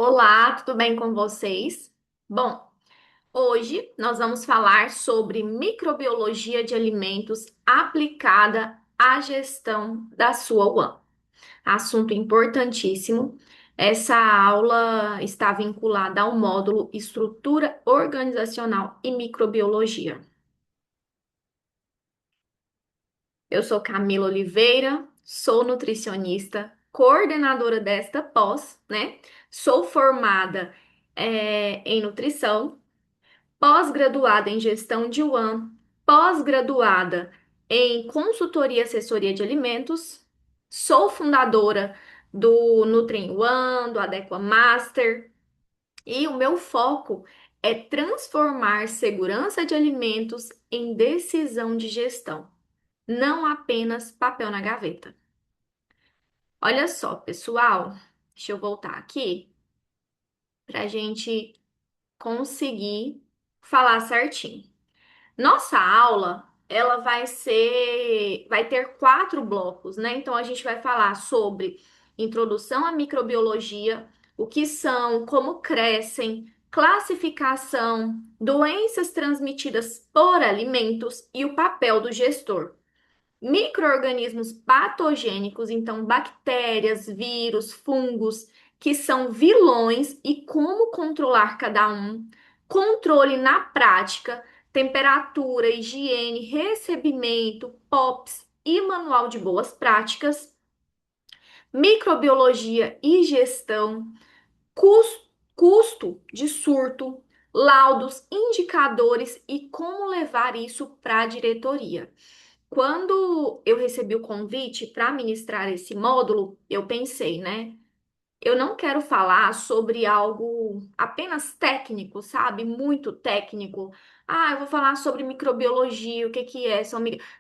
Olá, tudo bem com vocês? Bom, hoje nós vamos falar sobre microbiologia de alimentos aplicada à gestão da sua UAM. Assunto importantíssimo. Essa aula está vinculada ao módulo Estrutura Organizacional e Microbiologia. Eu sou Camila Oliveira, sou nutricionista, coordenadora desta pós, né? Sou formada, em nutrição, pós-graduada em gestão de UAM, pós-graduada em consultoria e assessoria de alimentos, sou fundadora do Nutrim One, do Adequa Master, e o meu foco é transformar segurança de alimentos em decisão de gestão, não apenas papel na gaveta. Olha só, pessoal, deixa eu voltar aqui para a gente conseguir falar certinho. Nossa aula, ela vai ter quatro blocos, né? Então a gente vai falar sobre introdução à microbiologia, o que são, como crescem, classificação, doenças transmitidas por alimentos e o papel do gestor. Micro-organismos patogênicos, então bactérias, vírus, fungos, que são vilões e como controlar cada um. Controle na prática, temperatura, higiene, recebimento, POPs e manual de boas práticas. Microbiologia e gestão, custo de surto, laudos, indicadores e como levar isso para a diretoria. Quando eu recebi o convite para ministrar esse módulo, eu pensei, né? Eu não quero falar sobre algo apenas técnico, sabe? Muito técnico. Ah, eu vou falar sobre microbiologia, o que que é?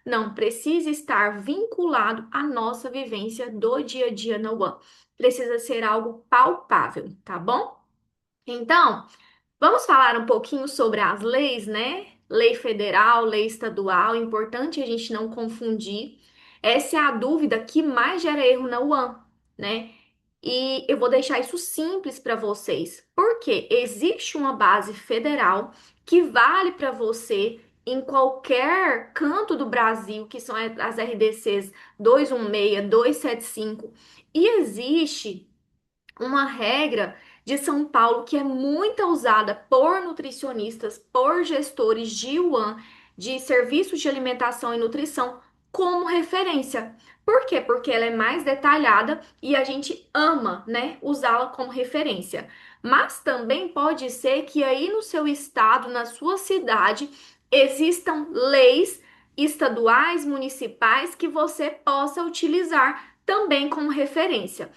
Não, precisa estar vinculado à nossa vivência do dia a dia na UAM. Precisa ser algo palpável, tá bom? Então, vamos falar um pouquinho sobre as leis, né? Lei federal, lei estadual, importante a gente não confundir. Essa é a dúvida que mais gera erro na UAM, né? E eu vou deixar isso simples para vocês, porque existe uma base federal que vale para você em qualquer canto do Brasil, que são as RDCs 216, 275, e existe uma regra de São Paulo que é muito usada por nutricionistas, por gestores de UAN, de serviços de alimentação e nutrição, como referência. Por quê? Porque ela é mais detalhada e a gente ama, né, usá-la como referência. Mas também pode ser que aí no seu estado, na sua cidade, existam leis estaduais, municipais que você possa utilizar também como referência.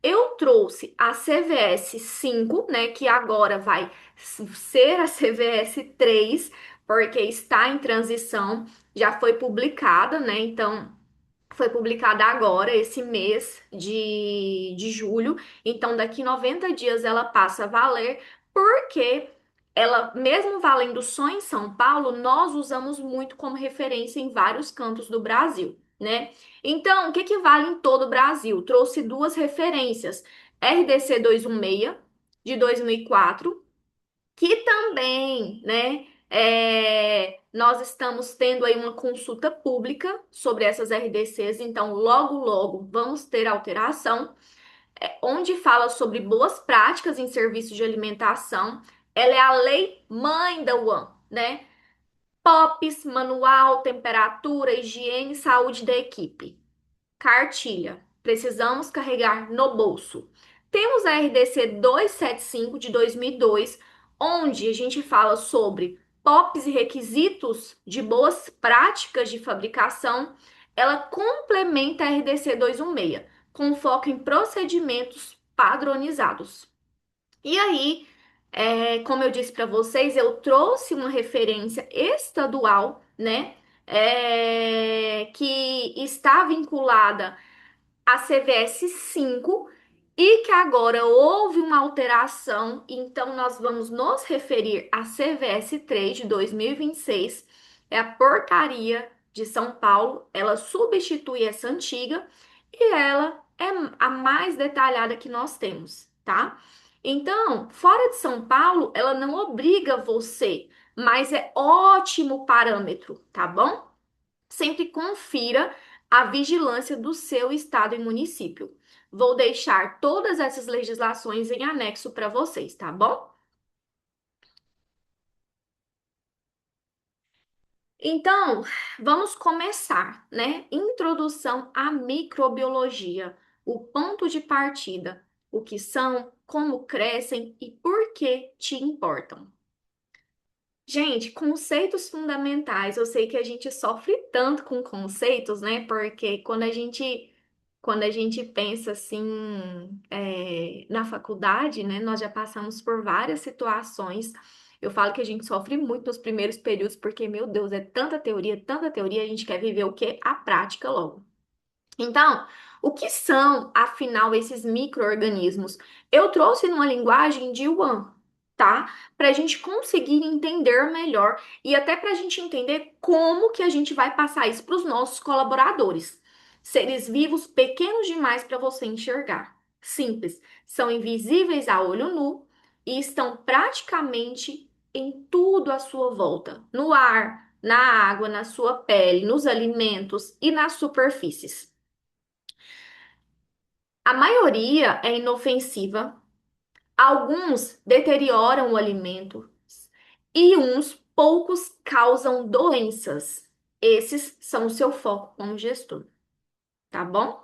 Eu trouxe a CVS 5, né, que agora vai ser a CVS 3, porque está em transição, já foi publicada, né? Então, foi publicada agora, esse mês de julho. Então, daqui 90 dias ela passa a valer, porque ela, mesmo valendo só em São Paulo, nós usamos muito como referência em vários cantos do Brasil, né? Então, o que que vale em todo o Brasil? Trouxe duas referências: RDC 216 de 2004, que também, né, nós estamos tendo aí uma consulta pública sobre essas RDCs, então logo, logo vamos ter alteração, onde fala sobre boas práticas em serviços de alimentação. Ela é a lei mãe da UAM, né? POPs, manual, temperatura, higiene e saúde da equipe. Cartilha. Precisamos carregar no bolso. Temos a RDC 275 de 2002, onde a gente fala sobre POPs e requisitos de boas práticas de fabricação. Ela complementa a RDC 216, com foco em procedimentos padronizados. E aí, como eu disse para vocês, eu trouxe uma referência estadual, né? Que está vinculada a CVS 5 e que agora houve uma alteração, então nós vamos nos referir à CVS 3 de 2026, é a portaria de São Paulo, ela substitui essa antiga e ela é a mais detalhada que nós temos, tá? Então, fora de São Paulo, ela não obriga você, mas é ótimo parâmetro, tá bom? Sempre confira a vigilância do seu estado e município. Vou deixar todas essas legislações em anexo para vocês, tá bom? Então, vamos começar, né? Introdução à microbiologia, o ponto de partida, o que são, como crescem e por que te importam. Gente, conceitos fundamentais. Eu sei que a gente sofre tanto com conceitos, né? Porque quando a gente pensa assim, na faculdade, né? Nós já passamos por várias situações. Eu falo que a gente sofre muito nos primeiros períodos, porque, meu Deus, é tanta teoria, a gente quer viver o quê? A prática logo. Então, o que são, afinal, esses micro-organismos? Eu trouxe numa linguagem de Yuan, tá? Para a gente conseguir entender melhor e até para a gente entender como que a gente vai passar isso para os nossos colaboradores. Seres vivos pequenos demais para você enxergar. Simples. São invisíveis a olho nu e estão praticamente em tudo à sua volta, no ar, na água, na sua pele, nos alimentos e nas superfícies. A maioria é inofensiva, alguns deterioram o alimento e uns poucos causam doenças. Esses são o seu foco como gestor, tá bom?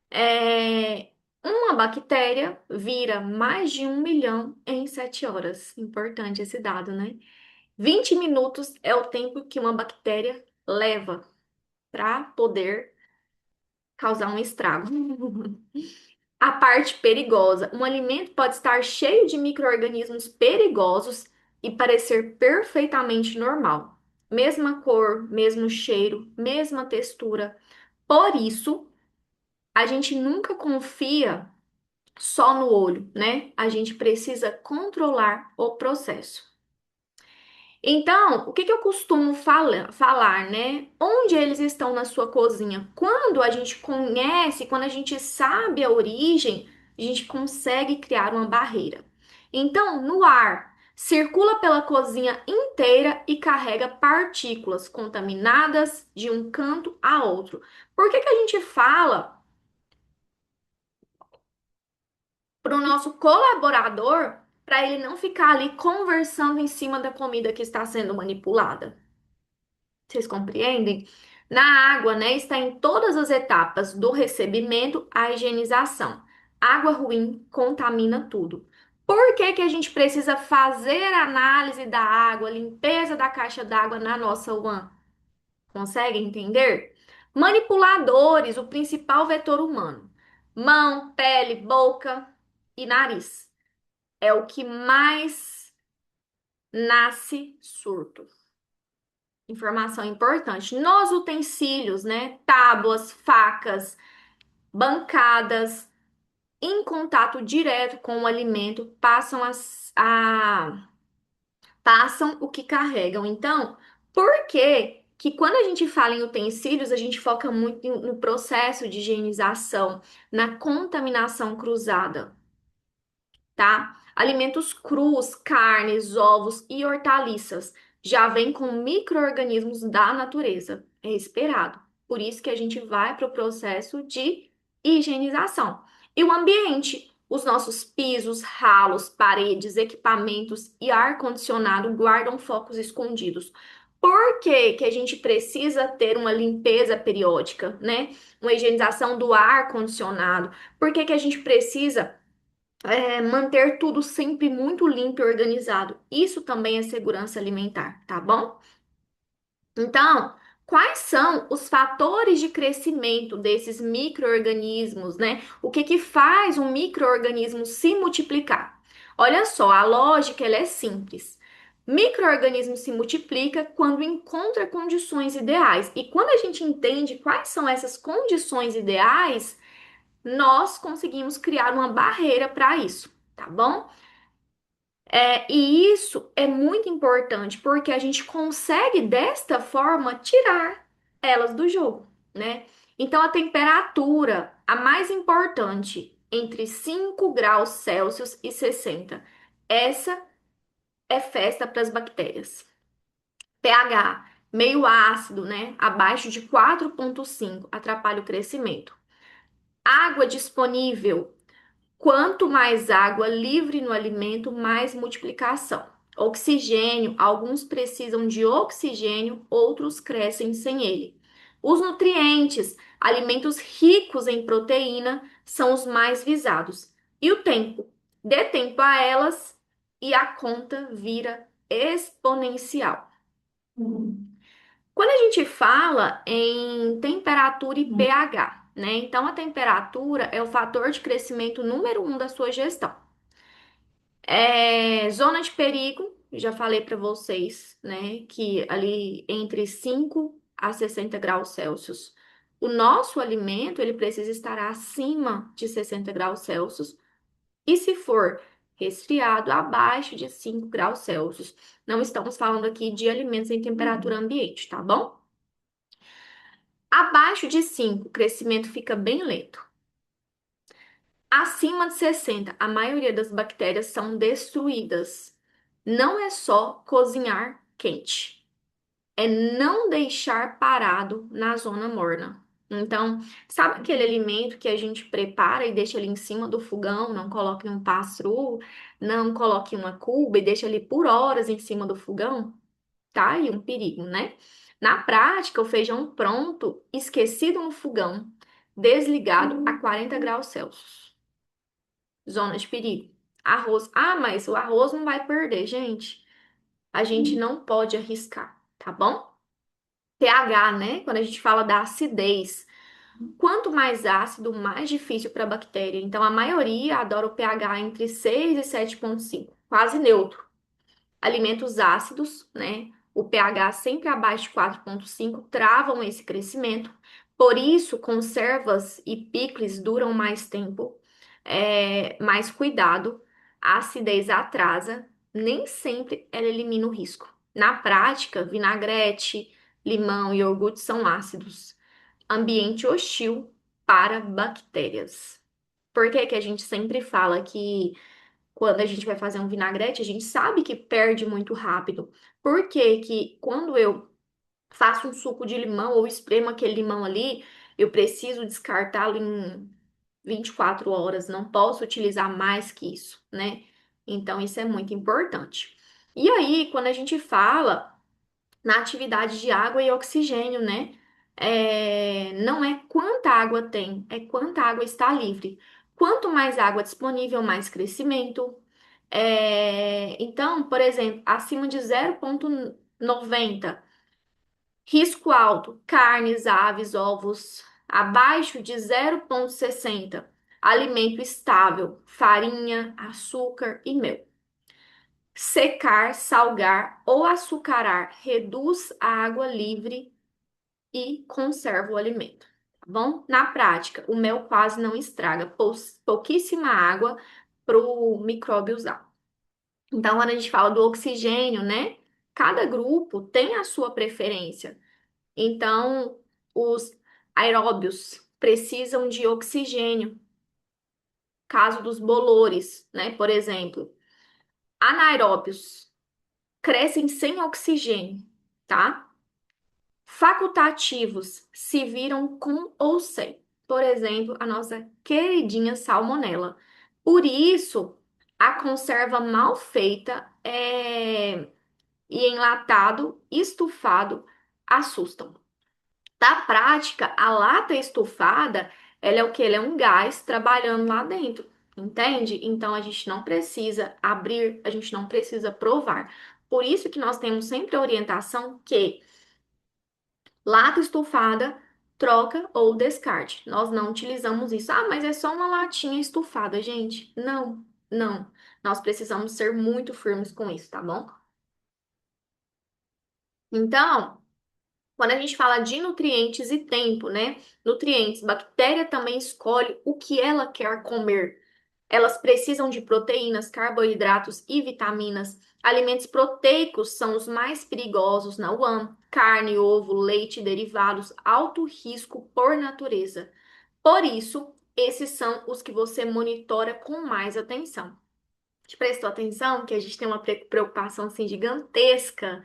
É, Uma bactéria vira mais de 1 milhão em 7 horas. Importante esse dado, né? 20 minutos é o tempo que uma bactéria leva para poder causar um estrago. A parte perigosa. Um alimento pode estar cheio de micro-organismos perigosos e parecer perfeitamente normal. Mesma cor, mesmo cheiro, mesma textura. Por isso, a gente nunca confia só no olho, né? A gente precisa controlar o processo. Então, o que que eu costumo falar, né? Onde eles estão na sua cozinha? Quando a gente conhece, quando a gente sabe a origem, a gente consegue criar uma barreira. Então, no ar, circula pela cozinha inteira e carrega partículas contaminadas de um canto a outro. Por que que a gente fala para o nosso colaborador para ele não ficar ali conversando em cima da comida que está sendo manipulada? Vocês compreendem? Na água, né, está em todas as etapas, do recebimento à higienização. Água ruim contamina tudo. Por que que a gente precisa fazer análise da água, limpeza da caixa d'água na nossa UAN? Consegue entender? Manipuladores, o principal vetor humano. Mão, pele, boca e nariz. É o que mais nasce surto. Informação importante. Nos utensílios, né? Tábuas, facas, bancadas, em contato direto com o alimento, passam o que carregam. Então, por que quando a gente fala em utensílios, a gente foca muito no processo de higienização, na contaminação cruzada? Tá? Alimentos crus, carnes, ovos e hortaliças já vêm com micro-organismos da natureza. É esperado. Por isso que a gente vai para o processo de higienização. E o ambiente, os nossos pisos, ralos, paredes, equipamentos e ar-condicionado guardam focos escondidos. Por que que a gente precisa ter uma limpeza periódica, né? Uma higienização do ar-condicionado? Por que que a gente precisa manter tudo sempre muito limpo e organizado? Isso também é segurança alimentar, tá bom? Então, quais são os fatores de crescimento desses micro-organismos, né? O que que faz um micro-organismo se multiplicar? Olha só, a lógica ela é simples. Micro-organismo se multiplica quando encontra condições ideais. E quando a gente entende quais são essas condições ideais, nós conseguimos criar uma barreira para isso, tá bom? E isso é muito importante porque a gente consegue desta forma tirar elas do jogo, né? Então a temperatura, a mais importante. entre 5 graus Celsius e 60. Essa é festa para as bactérias. pH meio ácido, né? Abaixo de 4,5 atrapalha o crescimento. Água disponível. Quanto mais água livre no alimento, mais multiplicação. Oxigênio, alguns precisam de oxigênio, outros crescem sem ele. Os nutrientes, alimentos ricos em proteína, são os mais visados. E o tempo? Dê tempo a elas e a conta vira exponencial. Quando a gente fala em temperatura e pH, né? Então, a temperatura é o fator de crescimento número um da sua gestão. Zona de perigo, já falei para vocês, né? Que ali entre 5 a 60 graus Celsius. O nosso alimento, ele precisa estar acima de 60 graus Celsius. E se for resfriado, abaixo de 5 graus Celsius. Não estamos falando aqui de alimentos em temperatura ambiente, tá bom? Abaixo de 5, o crescimento fica bem lento. Acima de 60, a maioria das bactérias são destruídas. Não é só cozinhar quente, é não deixar parado na zona morna. Então, sabe aquele alimento que a gente prepara e deixa ali em cima do fogão, não coloque em um pass-through, não coloque em uma cuba e deixa ali por horas em cima do fogão? Tá aí um perigo, né? Na prática, o feijão pronto, esquecido no fogão, desligado a 40 graus Celsius. Zona de perigo. Arroz. Ah, mas o arroz não vai perder, gente. A gente não pode arriscar, tá bom? pH, né? Quando a gente fala da acidez. Quanto mais ácido, mais difícil para a bactéria. Então, a maioria adora o pH entre 6 e 7,5, quase neutro. Alimentos ácidos, né? O pH sempre abaixo de 4,5 travam esse crescimento. Por isso, conservas e picles duram mais tempo, mais cuidado. A acidez atrasa, nem sempre ela elimina o risco. Na prática, vinagrete, limão e iogurte são ácidos. Ambiente hostil para bactérias. Por que que a gente sempre fala que quando a gente vai fazer um vinagrete, a gente sabe que perde muito rápido. Por que que quando eu faço um suco de limão ou espremo aquele limão ali, eu preciso descartá-lo em 24 horas, não posso utilizar mais que isso, né? Então, isso é muito importante. E aí, quando a gente fala na atividade de água e oxigênio, né? Não é quanta água tem, é quanta água está livre. Quanto mais água disponível, mais crescimento. Então, por exemplo, acima de 0,90, risco alto, carnes, aves, ovos. Abaixo de 0,60, alimento estável, farinha, açúcar e mel. Secar, salgar ou açucarar reduz a água livre e conserva o alimento, tá bom? Na prática, o mel quase não estraga, pouquíssima água para o micróbio usar. Então, quando a gente fala do oxigênio, né? Cada grupo tem a sua preferência. Então, os aeróbios precisam de oxigênio, caso dos bolores, né? Por exemplo, anaeróbios crescem sem oxigênio, tá? Facultativos se viram com ou sem. Por exemplo, a nossa queridinha salmonela. Por isso, a conserva mal feita e enlatado, estufado, assustam. Da prática, a lata estufada, ela é o que? Ela é um gás trabalhando lá dentro, entende? Então, a gente não precisa abrir, a gente não precisa provar. Por isso que nós temos sempre a orientação que lata estufada, troca ou descarte. Nós não utilizamos isso. Ah, mas é só uma latinha estufada, gente. Não, não. Nós precisamos ser muito firmes com isso, tá bom? Então, quando a gente fala de nutrientes e tempo, né? Nutrientes, bactéria também escolhe o que ela quer comer. Elas precisam de proteínas, carboidratos e vitaminas. Alimentos proteicos são os mais perigosos na UAM. Carne, ovo, leite, derivados, alto risco por natureza. Por isso, esses são os que você monitora com mais atenção. Te prestou atenção que a gente tem uma preocupação assim gigantesca.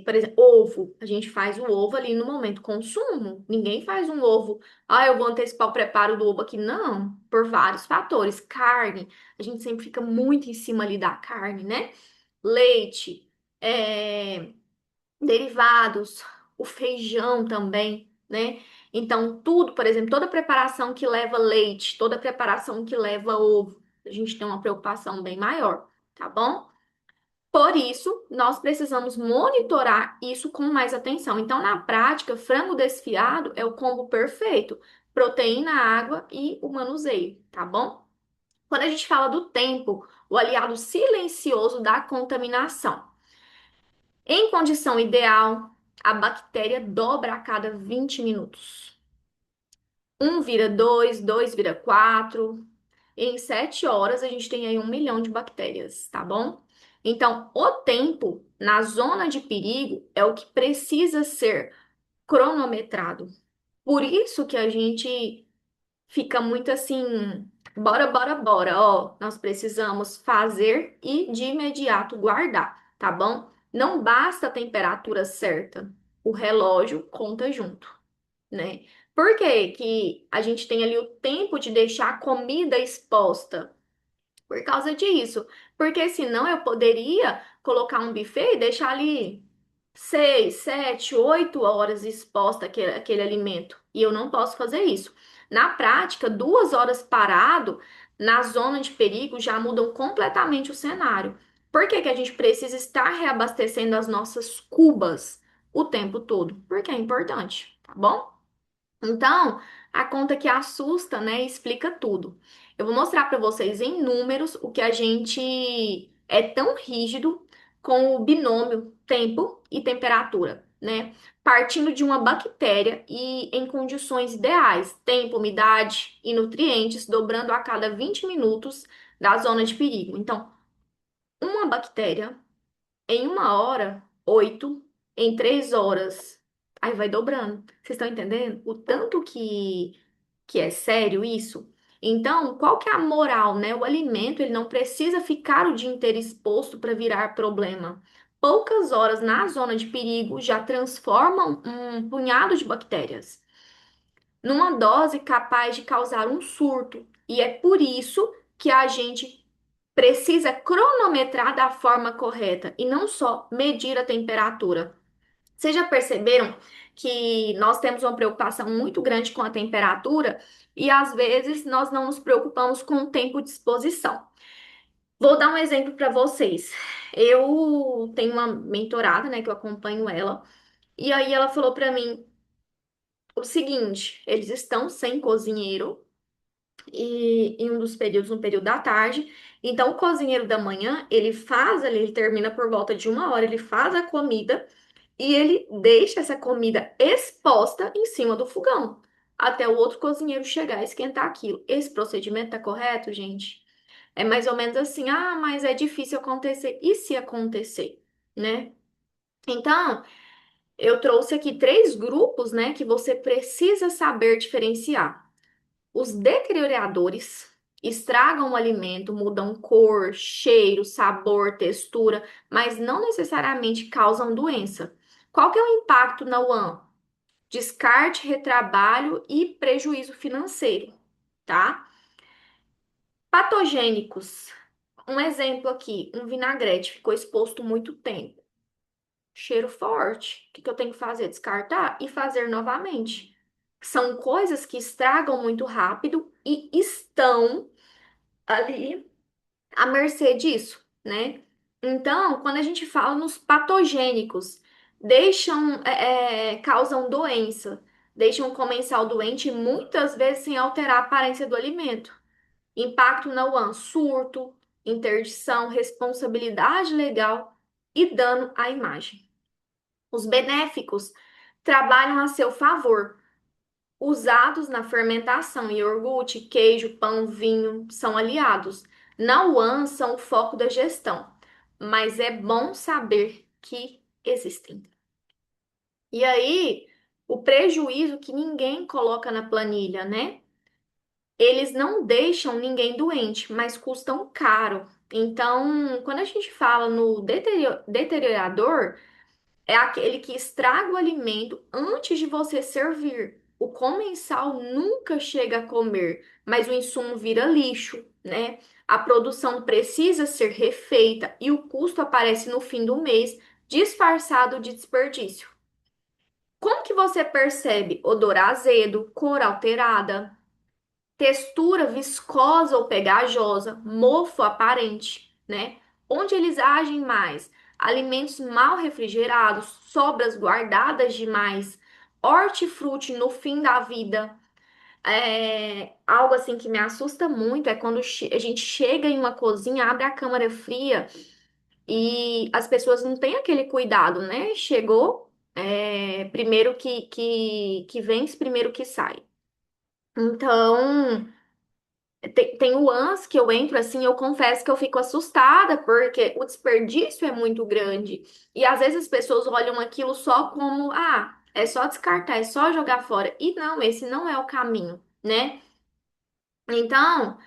Por exemplo, ovo. A gente faz o ovo ali no momento consumo. Ninguém faz um ovo. Ah, eu vou antecipar o preparo do ovo aqui. Não, por vários fatores. Carne. A gente sempre fica muito em cima ali da carne, né? Leite, derivados, o feijão também, né? Então, tudo, por exemplo, toda preparação que leva leite, toda preparação que leva ovo, a gente tem uma preocupação bem maior, tá bom? Por isso, nós precisamos monitorar isso com mais atenção. Então, na prática, frango desfiado é o combo perfeito: proteína, água e o manuseio, tá bom? Quando a gente fala do tempo, o aliado silencioso da contaminação. Em condição ideal, a bactéria dobra a cada 20 minutos. Um vira dois, dois vira quatro. Em 7 horas, a gente tem aí 1 milhão de bactérias, tá bom? Então, o tempo na zona de perigo é o que precisa ser cronometrado. Por isso que a gente fica muito assim, bora, bora, bora, ó, nós precisamos fazer e de imediato guardar, tá bom? Não basta a temperatura certa, o relógio conta junto, né? Por que que a gente tem ali o tempo de deixar a comida exposta? Por causa disso. Porque senão eu poderia colocar um buffet e deixar ali 6, 7, 8 horas exposta aquele alimento. E eu não posso fazer isso. Na prática, 2 horas parado na zona de perigo já mudam completamente o cenário. Por que que a gente precisa estar reabastecendo as nossas cubas o tempo todo? Porque é importante, tá bom? Então, a conta que assusta, né, explica tudo. Eu vou mostrar para vocês em números o que a gente é tão rígido com o binômio tempo e temperatura, né? Partindo de uma bactéria e em condições ideais, tempo, umidade e nutrientes, dobrando a cada 20 minutos da zona de perigo. Então, uma bactéria em 1 hora, 8. Em 3 horas. Aí vai dobrando. Vocês estão entendendo? O tanto que é sério isso? Então, qual que é a moral, né? O alimento, ele não precisa ficar o dia inteiro exposto para virar problema. Poucas horas na zona de perigo já transformam um punhado de bactérias numa dose capaz de causar um surto. E é por isso que a gente precisa cronometrar da forma correta e não só medir a temperatura. Vocês já perceberam que nós temos uma preocupação muito grande com a temperatura e às vezes nós não nos preocupamos com o tempo de exposição? Vou dar um exemplo para vocês. Eu tenho uma mentorada, né, que eu acompanho ela, e aí ela falou para mim o seguinte: eles estão sem cozinheiro e em um dos períodos, no período da tarde. Então, o cozinheiro da manhã, ele faz ali, ele termina por volta de 1 hora, ele faz a comida e ele deixa essa comida exposta em cima do fogão, até o outro cozinheiro chegar e esquentar aquilo. Esse procedimento tá correto, gente? É mais ou menos assim, ah, mas é difícil acontecer. E se acontecer, né? Então, eu trouxe aqui 3 grupos, né, que você precisa saber diferenciar. Os deterioradores estragam o alimento, mudam cor, cheiro, sabor, textura, mas não necessariamente causam doença. Qual que é o impacto na UAM? Descarte, retrabalho e prejuízo financeiro, tá? Patogênicos. Um exemplo aqui, um vinagrete ficou exposto muito tempo. Cheiro forte. O que que eu tenho que fazer? Descartar e fazer novamente. São coisas que estragam muito rápido e estão ali à mercê disso, né? Então, quando a gente fala nos patogênicos, causam doença, deixam o comensal doente e muitas vezes sem alterar a aparência do alimento. Impacto na UAN, surto, interdição, responsabilidade legal e dano à imagem. Os benéficos trabalham a seu favor, usados na fermentação. Iogurte, queijo, pão, vinho são aliados. Na UAN são o foco da gestão, mas é bom saber que existem. E aí, o prejuízo que ninguém coloca na planilha, né? eles não deixam ninguém doente, mas custam caro. Então, quando a gente fala no deteriorador, é aquele que estraga o alimento antes de você servir. O comensal nunca chega a comer, mas o insumo vira lixo, né? A produção precisa ser refeita e o custo aparece no fim do mês, disfarçado de desperdício. Como que você percebe odor azedo, cor alterada, textura viscosa ou pegajosa, mofo aparente, né? Onde eles agem mais? Alimentos mal refrigerados, sobras guardadas demais, hortifruti no fim da vida. Algo assim que me assusta muito é quando a gente chega em uma cozinha, abre a câmara fria e as pessoas não têm aquele cuidado, né? Chegou, primeiro que vence, primeiro que sai. Então, tem o ANS que eu entro assim, eu confesso que eu fico assustada, porque o desperdício é muito grande. E às vezes as pessoas olham aquilo só como, ah, é só descartar, é só jogar fora. E não, esse não é o caminho, né? Então,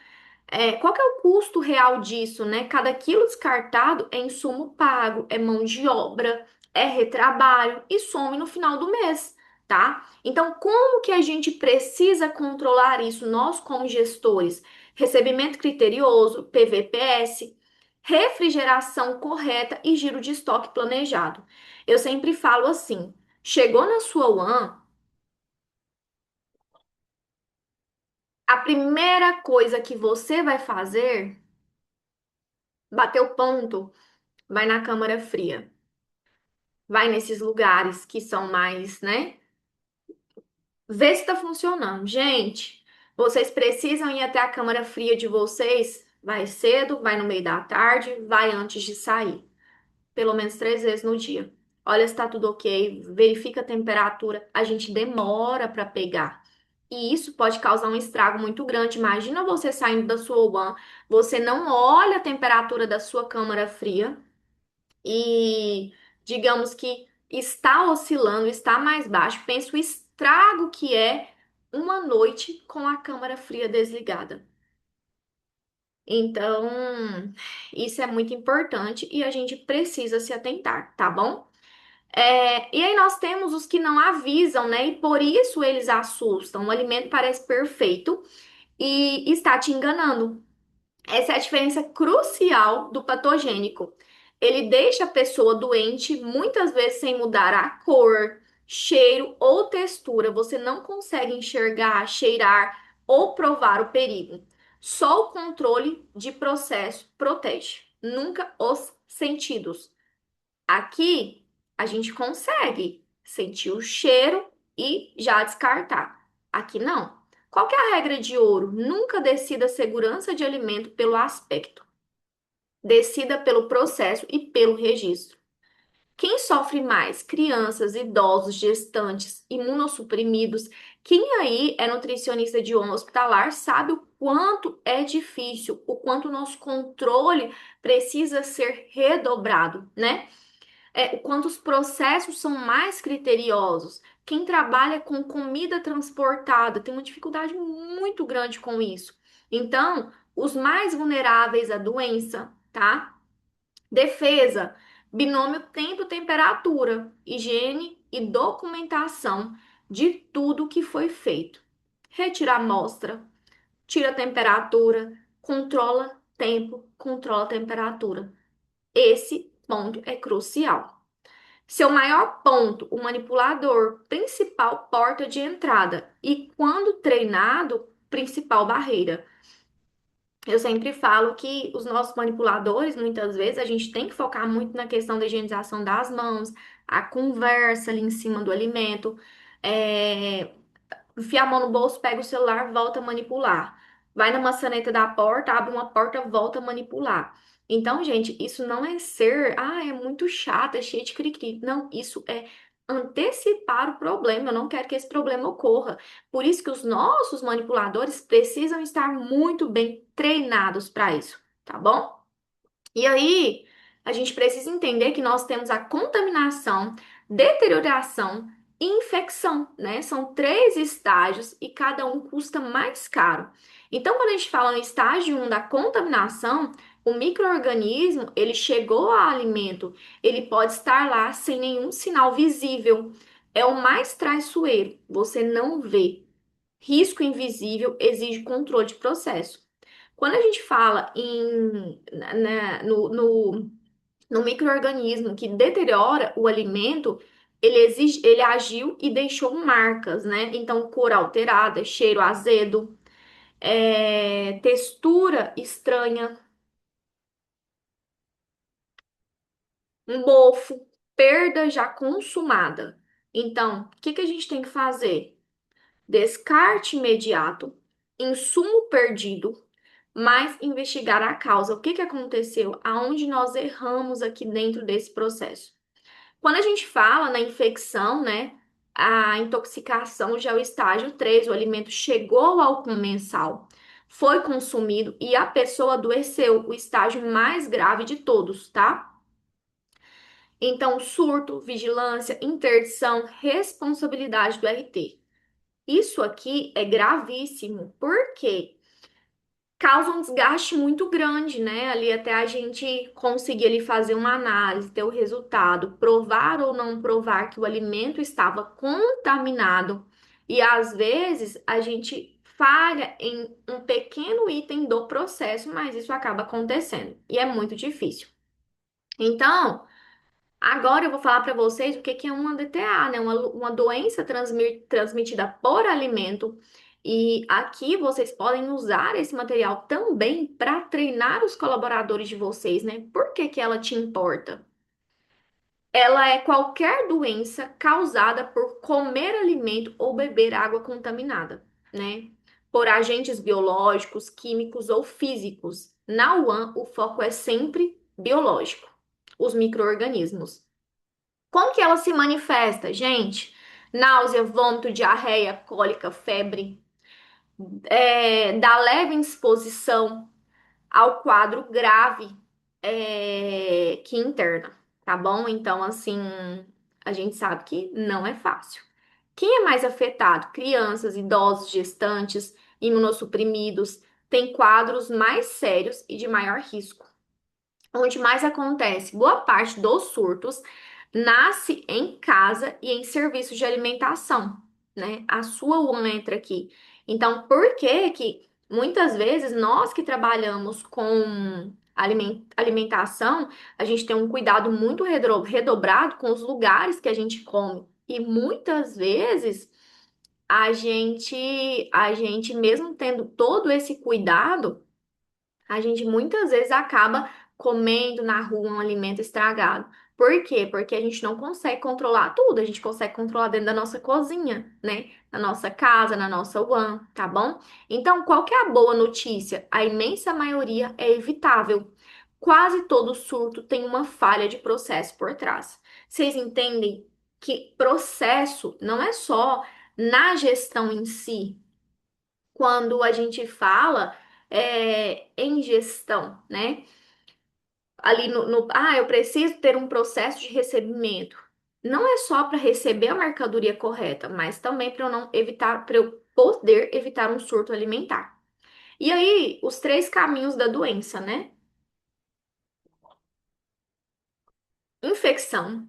qual que é o custo real disso, né? Cada quilo descartado é insumo pago, é mão de obra, é retrabalho e some no final do mês, tá? Então, como que a gente precisa controlar isso, nós como gestores? Recebimento criterioso, PVPS, refrigeração correta e giro de estoque planejado. Eu sempre falo assim: chegou na sua WAN, a primeira coisa que você vai fazer, bater o ponto, vai na câmara fria, vai nesses lugares que são mais, né? Vê se tá funcionando. Gente, vocês precisam ir até a câmara fria de vocês. Vai cedo, vai no meio da tarde, vai antes de sair. Pelo menos 3 vezes no dia. Olha se tá tudo ok, verifica a temperatura. A gente demora para pegar. E isso pode causar um estrago muito grande. Imagina você saindo da sua UAN, você não olha a temperatura da sua câmara fria e digamos que está oscilando, está mais baixo, pensa o estrago que é uma noite com a câmara fria desligada. Então, isso é muito importante e a gente precisa se atentar, tá bom? E aí nós temos os que não avisam, né? E por isso eles assustam. O alimento parece perfeito e está te enganando. Essa é a diferença crucial do patogênico. Ele deixa a pessoa doente, muitas vezes sem mudar a cor, cheiro ou textura. Você não consegue enxergar, cheirar ou provar o perigo. Só o controle de processo protege, nunca os sentidos. Aqui a gente consegue sentir o cheiro e já descartar. Aqui não. Qual que é a regra de ouro? Nunca decida a segurança de alimento pelo aspecto. Decida pelo processo e pelo registro. Quem sofre mais? Crianças, idosos, gestantes, imunossuprimidos. Quem aí é nutricionista de honra hospitalar sabe o quanto é difícil, o quanto o nosso controle precisa ser redobrado, né? O quanto os processos são mais criteriosos. Quem trabalha com comida transportada tem uma dificuldade muito grande com isso. Então, os mais vulneráveis à doença, tá? Defesa, binômio tempo-temperatura, higiene e documentação de tudo que foi feito. Retira a amostra, tira a temperatura, controla tempo, controla a temperatura. Esse ponto é crucial. Seu maior ponto, o manipulador, principal porta de entrada e, quando treinado, principal barreira. Eu sempre falo que os nossos manipuladores, muitas vezes, a gente tem que focar muito na questão da higienização das mãos, a conversa ali em cima do alimento, é, enfia a mão no bolso, pega o celular, volta a manipular. Vai na maçaneta da porta, abre uma porta, volta a manipular. Então, gente, isso não é ser, é muito chato, é cheio de cri-cri. Não, isso é antecipar o problema. Eu não quero que esse problema ocorra. Por isso que os nossos manipuladores precisam estar muito bem treinados para isso, tá bom? E aí, a gente precisa entender que nós temos a contaminação, deterioração e infecção, né? São 3 estágios e cada um custa mais caro. Então, quando a gente fala no estágio 1 da contaminação, o microorganismo, ele chegou ao alimento, ele pode estar lá sem nenhum sinal visível. É o mais traiçoeiro, você não vê. Risco invisível exige controle de processo. Quando a gente fala no microorganismo que deteriora o alimento, ele agiu e deixou marcas, né? Então, cor alterada, cheiro azedo, textura estranha, um mofo, perda já consumada. Então, o que que a gente tem que fazer? Descarte imediato, insumo perdido, mas investigar a causa. O que que aconteceu? Aonde nós erramos aqui dentro desse processo? Quando a gente fala na infecção, né? A intoxicação já é o estágio 3, o alimento chegou ao comensal, foi consumido e a pessoa adoeceu, o estágio mais grave de todos, tá? Então, surto, vigilância, interdição, responsabilidade do RT. Isso aqui é gravíssimo, porque causa um desgaste muito grande, né? Ali até a gente conseguir ali fazer uma análise, ter o resultado, provar ou não provar que o alimento estava contaminado. E às vezes a gente falha em um pequeno item do processo, mas isso acaba acontecendo e é muito difícil. Então, agora eu vou falar para vocês o que que é uma DTA, né? Uma doença transmitida por alimento. E aqui vocês podem usar esse material também para treinar os colaboradores de vocês, né? Por que que ela te importa? Ela é qualquer doença causada por comer alimento ou beber água contaminada, né? Por agentes biológicos, químicos ou físicos. Na UAN, o foco é sempre biológico, os micro-organismos. Como que ela se manifesta, gente? Náusea, vômito, diarreia, cólica, febre, da leve exposição ao quadro grave que interna, tá bom? Então, assim, a gente sabe que não é fácil. Quem é mais afetado? Crianças, idosos, gestantes, imunossuprimidos, têm quadros mais sérios e de maior risco. Onde mais acontece? Boa parte dos surtos nasce em casa e em serviços de alimentação, né? A sua UAN entra aqui. Então, por que que muitas vezes nós que trabalhamos com alimentação, a gente tem um cuidado muito redobrado com os lugares que a gente come. E muitas vezes a gente mesmo tendo todo esse cuidado, a gente muitas vezes acaba comendo na rua um alimento estragado. Por quê? Porque a gente não consegue controlar tudo, a gente consegue controlar dentro da nossa cozinha, né? Na nossa casa, na nossa UAN, tá bom? Então, qual que é a boa notícia? A imensa maioria é evitável. Quase todo surto tem uma falha de processo por trás. Vocês entendem que processo não é só na gestão em si, quando a gente fala em gestão, né? Ali eu preciso ter um processo de recebimento. Não é só para receber a mercadoria correta, mas também para eu não evitar, para eu poder evitar um surto alimentar. E aí, os três caminhos da doença, né? Infecção,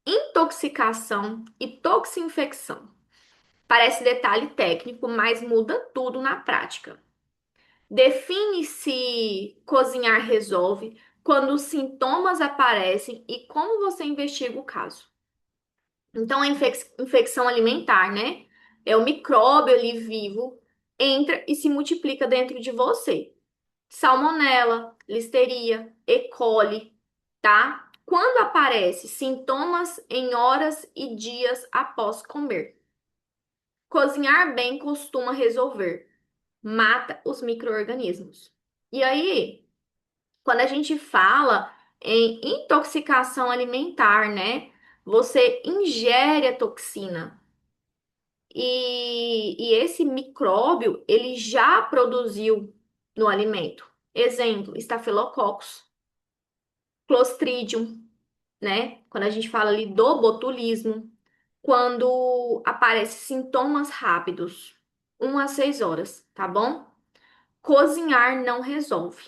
intoxicação e toxinfecção. Parece detalhe técnico, mas muda tudo na prática. Define se cozinhar resolve, quando os sintomas aparecem e como você investiga o caso. Então, a infecção alimentar, né? É o micróbio ali vivo, entra e se multiplica dentro de você. Salmonela, listeria, E. coli, tá? Quando aparece sintomas em horas e dias após comer. Cozinhar bem costuma resolver, mata os micro-organismos. E aí, quando a gente fala em intoxicação alimentar, né? Você ingere a toxina e esse micróbio ele já produziu no alimento. Exemplo, estafilococcus, Clostridium, né? Quando a gente fala ali do botulismo, quando aparecem sintomas rápidos. 1 a 6 horas, tá bom? Cozinhar não resolve.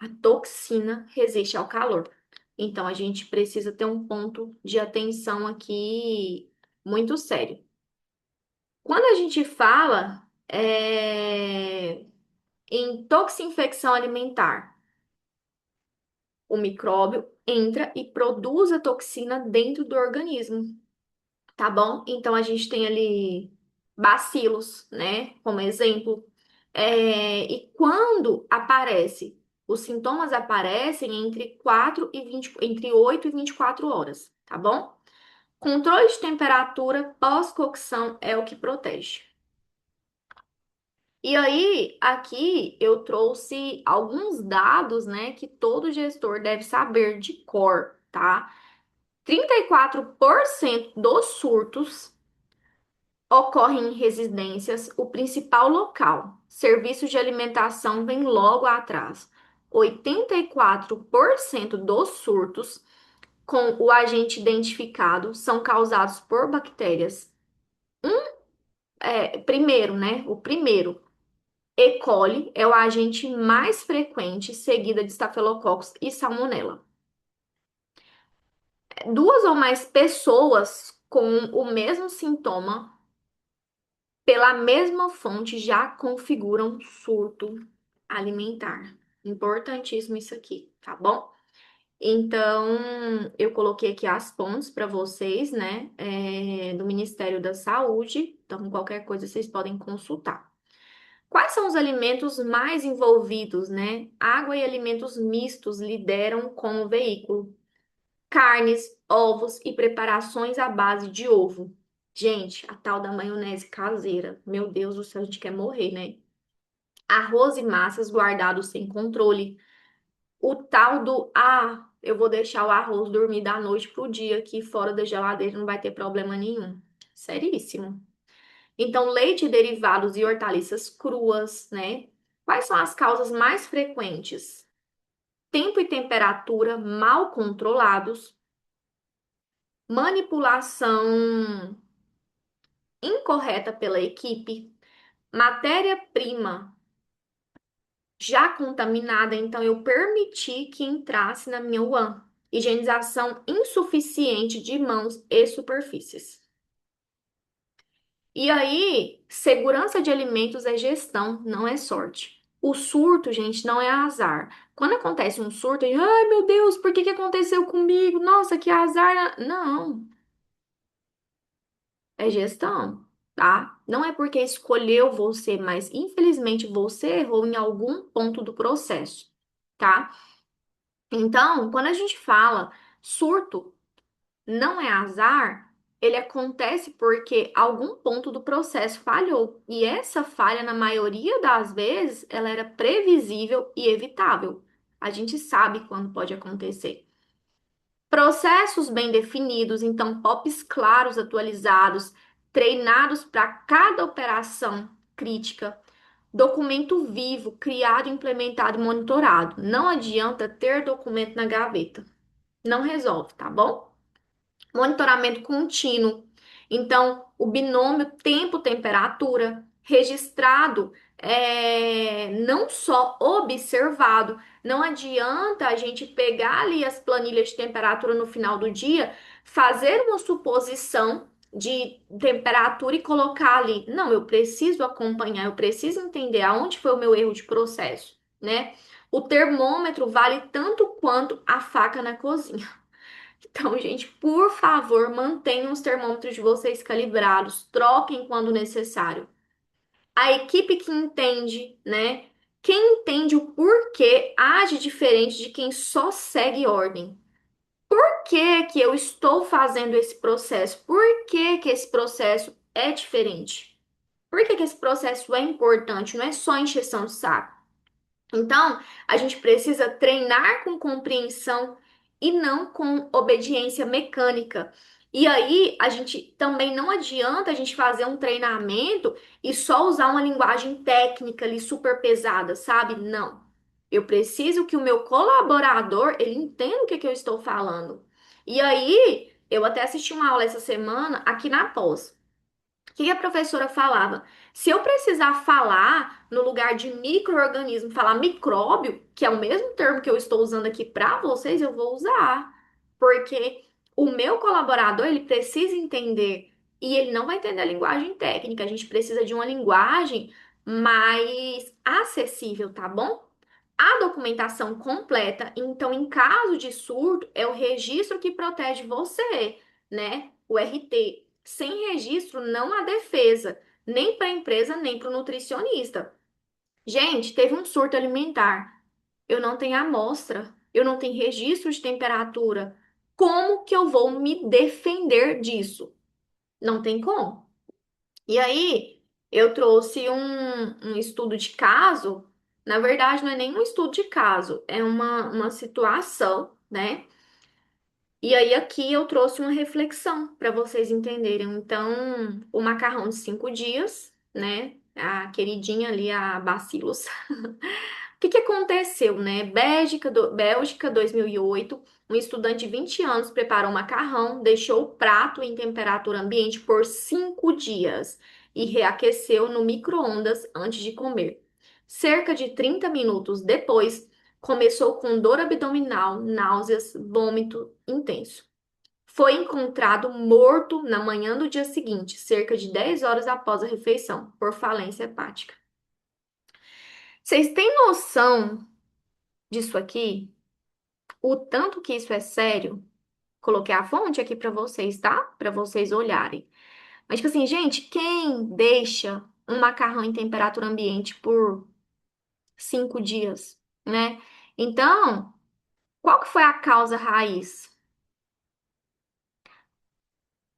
A toxina resiste ao calor. Então, a gente precisa ter um ponto de atenção aqui muito sério. Quando a gente fala em toxinfecção alimentar, o micróbio entra e produz a toxina dentro do organismo, tá bom? Então, a gente tem ali bacilos, né, como exemplo. E quando aparece, os sintomas aparecem entre 8 e 24 horas, tá bom? Controle de temperatura pós-cocção é o que protege. E aí, aqui eu trouxe alguns dados, né, que todo gestor deve saber de cor, tá? 34% dos surtos ocorrem em residências, o principal local. Serviços de alimentação vem logo atrás. 84% dos surtos com o agente identificado são causados por bactérias. Primeiro, né? O primeiro, E. coli é o agente mais frequente, seguida de estafilococcus e salmonella. Duas ou mais pessoas com o mesmo sintoma pela mesma fonte já configuram surto alimentar. Importantíssimo isso aqui, tá bom? Então, eu coloquei aqui as fontes para vocês, né, do Ministério da Saúde. Então, qualquer coisa vocês podem consultar. Quais são os alimentos mais envolvidos, né? Água e alimentos mistos lideram como veículo. Carnes, ovos e preparações à base de ovo. Gente, a tal da maionese caseira. Meu Deus do céu, a gente quer morrer, né? Arroz e massas guardados sem controle. O tal do, eu vou deixar o arroz dormir da noite pro dia aqui fora da geladeira, não vai ter problema nenhum. Seríssimo. Então, leite, derivados e hortaliças cruas, né? Quais são as causas mais frequentes? Tempo e temperatura mal controlados, manipulação incorreta pela equipe, matéria-prima já contaminada, então eu permiti que entrasse na minha UAN. Higienização insuficiente de mãos e superfícies. E aí, segurança de alimentos é gestão, não é sorte. O surto, gente, não é azar. Quando acontece um surto, ai meu Deus, por que que aconteceu comigo? Nossa, que azar. Não, é gestão, tá? Não é porque escolheu você, mas infelizmente você errou em algum ponto do processo, tá? Então, quando a gente fala surto, não é azar, ele acontece porque algum ponto do processo falhou. E essa falha, na maioria das vezes, ela era previsível e evitável. A gente sabe quando pode acontecer. Processos bem definidos, então POPs claros, atualizados, treinados para cada operação crítica. Documento vivo, criado, implementado e monitorado. Não adianta ter documento na gaveta. Não resolve, tá bom? Monitoramento contínuo. Então, o binômio tempo-temperatura registrado, não só observado. Não adianta a gente pegar ali as planilhas de temperatura no final do dia, fazer uma suposição de temperatura e colocar ali. Não, eu preciso acompanhar, eu preciso entender aonde foi o meu erro de processo, né? O termômetro vale tanto quanto a faca na cozinha. Então, gente, por favor, mantenham os termômetros de vocês calibrados, troquem quando necessário. A equipe que entende, né? Quem entende o porquê age diferente de quem só segue ordem. Por que que eu estou fazendo esse processo? Por que que esse processo é diferente? Por que que esse processo é importante? Não é só encheção de saco. Então, a gente precisa treinar com compreensão e não com obediência mecânica. E aí, a gente também não adianta a gente fazer um treinamento e só usar uma linguagem técnica ali super pesada, sabe? Não. Eu preciso que o meu colaborador, ele entenda o que que eu estou falando. E aí, eu até assisti uma aula essa semana aqui na pós. O que a professora falava? Se eu precisar falar no lugar de micro-organismo, falar micróbio, que é o mesmo termo que eu estou usando aqui para vocês, eu vou usar. Porque o meu colaborador, ele precisa entender e ele não vai entender a linguagem técnica. A gente precisa de uma linguagem mais acessível, tá bom? A documentação completa, então, em caso de surto, é o registro que protege você, né? O RT. Sem registro, não há defesa, nem para a empresa, nem para o nutricionista. Gente, teve um surto alimentar. Eu não tenho amostra, eu não tenho registro de temperatura. Como que eu vou me defender disso? Não tem como. E aí, eu trouxe um estudo de caso. Na verdade, não é nem um estudo de caso, é uma situação, né? E aí, aqui eu trouxe uma reflexão para vocês entenderem. Então, o macarrão de 5 dias, né? A queridinha ali, a Bacillus. O que que aconteceu, né? Bélgica 2008, um estudante de 20 anos preparou um macarrão, deixou o prato em temperatura ambiente por 5 dias e reaqueceu no micro-ondas antes de comer. Cerca de 30 minutos depois, começou com dor abdominal, náuseas, vômito intenso. Foi encontrado morto na manhã do dia seguinte, cerca de 10 horas após a refeição, por falência hepática. Vocês têm noção disso aqui? O tanto que isso é sério? Coloquei a fonte aqui pra vocês, tá? Pra vocês olharem. Mas, tipo assim, gente, quem deixa um macarrão em temperatura ambiente por 5 dias, né? Então, qual que foi a causa raiz?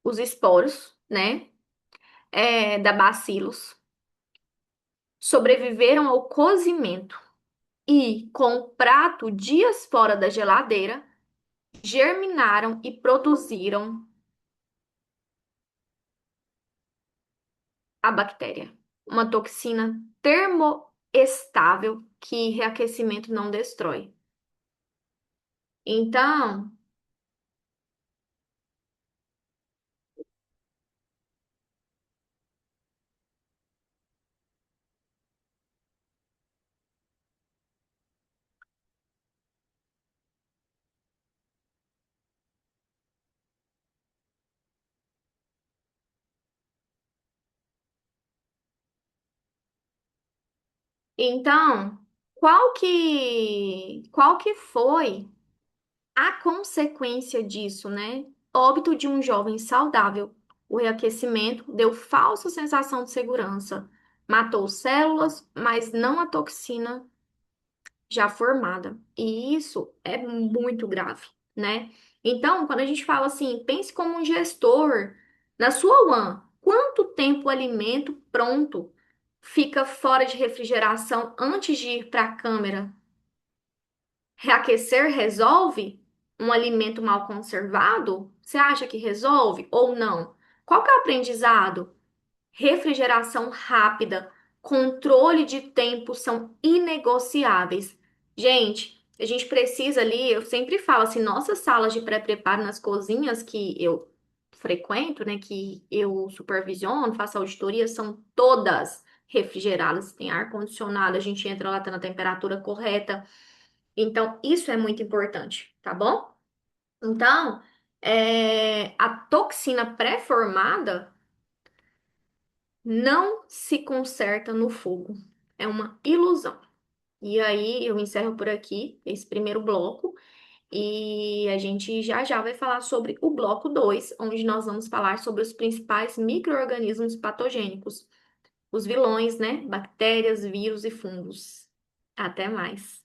Os esporos, né? Da Bacillus sobreviveram ao cozimento e, com o prato dias fora da geladeira, germinaram e produziram a bactéria, uma toxina termoestável que reaquecimento não destrói. Então, então, qual que foi a consequência disso, né? Óbito de um jovem saudável. O reaquecimento deu falsa sensação de segurança, matou células, mas não a toxina já formada. E isso é muito grave, né? Então, quando a gente fala assim, pense como um gestor na sua WAN, quanto tempo o alimento pronto fica fora de refrigeração antes de ir para a câmera? Reaquecer resolve um alimento mal conservado? Você acha que resolve ou não? Qual que é o aprendizado? Refrigeração rápida, controle de tempo são inegociáveis. Gente, a gente precisa ali, eu sempre falo assim, nossas salas de pré-preparo nas cozinhas que eu frequento, né, que eu supervisiono, faço auditoria, são todas refrigeradas, tem ar condicionado, a gente entra lá, tá na temperatura correta. Então, isso é muito importante, tá bom? Então, a toxina pré-formada não se conserta no fogo. É uma ilusão. E aí eu encerro por aqui esse primeiro bloco e a gente já já vai falar sobre o bloco 2, onde nós vamos falar sobre os principais micro-organismos patogênicos, os vilões, né? Bactérias, vírus e fungos. Até mais.